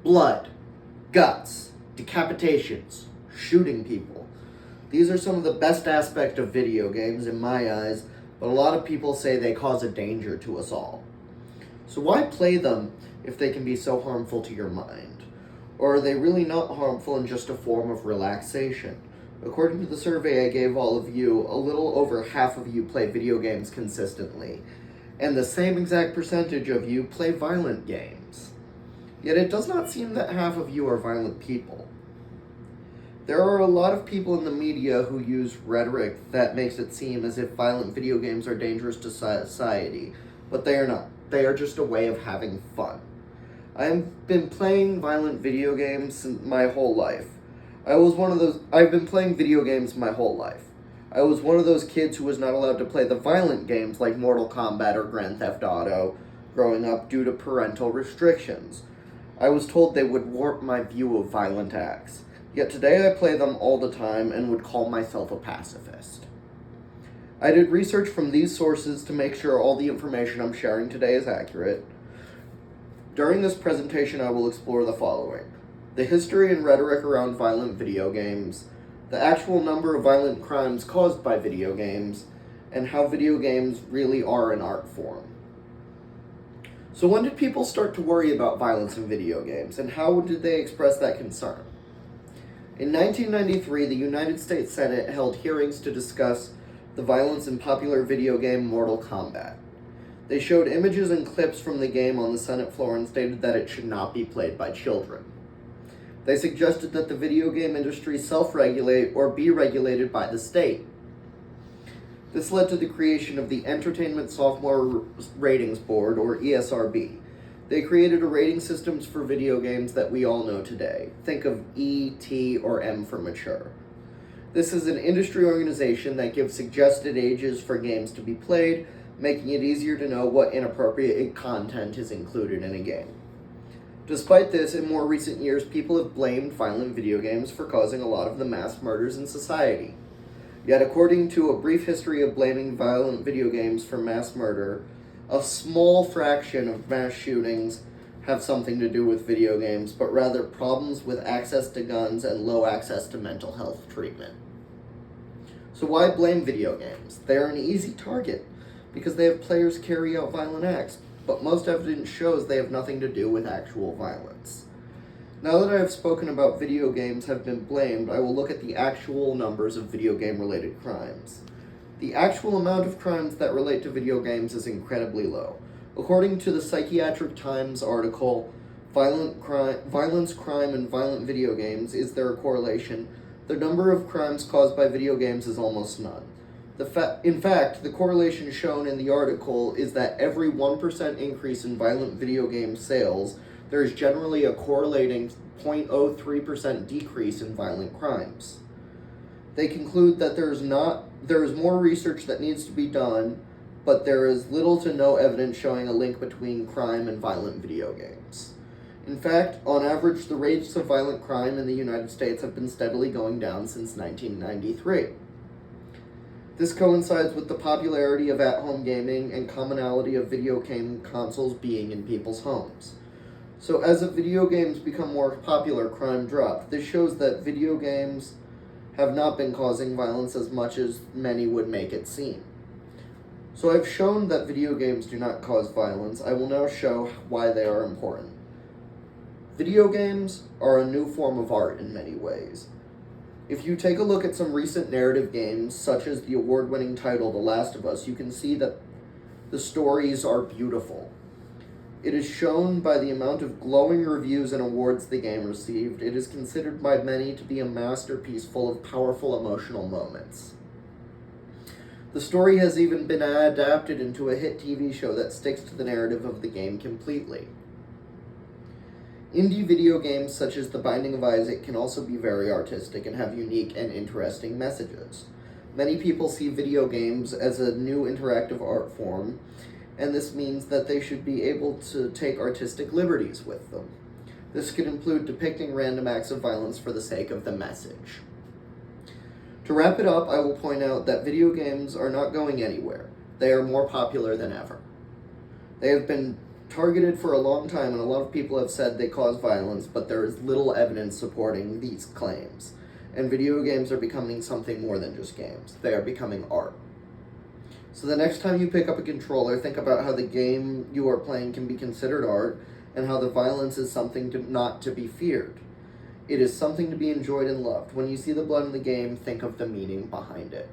blood, guts, decapitations, shooting people. These are some of the best aspects of video games in my eyes, but a lot of people say they cause a danger to us all. So why play them if they can be so harmful to your mind? Or are they really not harmful and just a form of relaxation? According to the survey I gave all of you, a little over half of you play video games consistently, and the same exact percentage of you play violent games. Yet it does not seem that half of you are violent people. There are a lot of people in the media who use rhetoric that makes it seem as if violent video games are dangerous to society, but they are not. They are just a way of having fun. I have been playing violent video games my whole life. I've been playing video games my whole life. I was one of those kids who was not allowed to play the violent games like Mortal Kombat or Grand Theft Auto growing up due to parental restrictions. I was told they would warp my view of violent acts. Yet today I play them all the time and would call myself a pacifist. I did research from these sources to make sure all the information I'm sharing today is accurate. During this presentation, I will explore the following: the history and rhetoric around violent video games, the actual number of violent crimes caused by video games, and how video games really are an art form. So when did people start to worry about violence in video games, and how did they express that concern? In 1993, the United States Senate held hearings to discuss the violence in popular video game Mortal Kombat. They showed images and clips from the game on the Senate floor and stated that it should not be played by children. They suggested that the video game industry self-regulate or be regulated by the state. This led to the creation of the Entertainment Software Ratings Board, or ESRB. They created a rating systems for video games that we all know today. Think of E, T, or M for mature. This is an industry organization that gives suggested ages for games to be played, making it easier to know what inappropriate content is included in a game. Despite this, in more recent years, people have blamed violent video games for causing a lot of the mass murders in society. Yet, according to a brief history of blaming violent video games for mass murder, a small fraction of mass shootings have something to do with video games, but rather problems with access to guns and low access to mental health treatment. So why blame video games? They are an easy target because they have players carry out violent acts, but most evidence shows they have nothing to do with actual violence. Now that I have spoken about video games have been blamed, I will look at the actual numbers of video game-related crimes. The actual amount of crimes that relate to video games is incredibly low. According to the Psychiatric Times article, Violence, Crime, and Violent Video Games, Is There a Correlation? The number of crimes caused by video games is almost none. In fact, the correlation shown in the article is that every 1% increase in violent video game sales, there is generally a correlating 0.03% decrease in violent crimes. They conclude that there is more research that needs to be done, but there is little to no evidence showing a link between crime and violent video games. In fact, on average, the rates of violent crime in the United States have been steadily going down since 1993. This coincides with the popularity of at-home gaming and commonality of video game consoles being in people's homes. So as video games become more popular, crime dropped. This shows that video games have not been causing violence as much as many would make it seem. So I've shown that video games do not cause violence. I will now show why they are important. Video games are a new form of art in many ways. If you take a look at some recent narrative games, such as the award-winning title The Last of Us, you can see that the stories are beautiful. It is shown by the amount of glowing reviews and awards the game received. It is considered by many to be a masterpiece full of powerful emotional moments. The story has even been adapted into a hit TV show that sticks to the narrative of the game completely. Indie video games such as The Binding of Isaac can also be very artistic and have unique and interesting messages. Many people see video games as a new interactive art form, and this means that they should be able to take artistic liberties with them. This could include depicting random acts of violence for the sake of the message. To wrap it up, I will point out that video games are not going anywhere. They are more popular than ever. They have been targeted for a long time, and a lot of people have said they cause violence, but there is little evidence supporting these claims. And video games are becoming something more than just games. They are becoming art. So the next time you pick up a controller, think about how the game you are playing can be considered art, and how the violence is something not to be feared. It is something to be enjoyed and loved. When you see the blood in the game, think of the meaning behind it.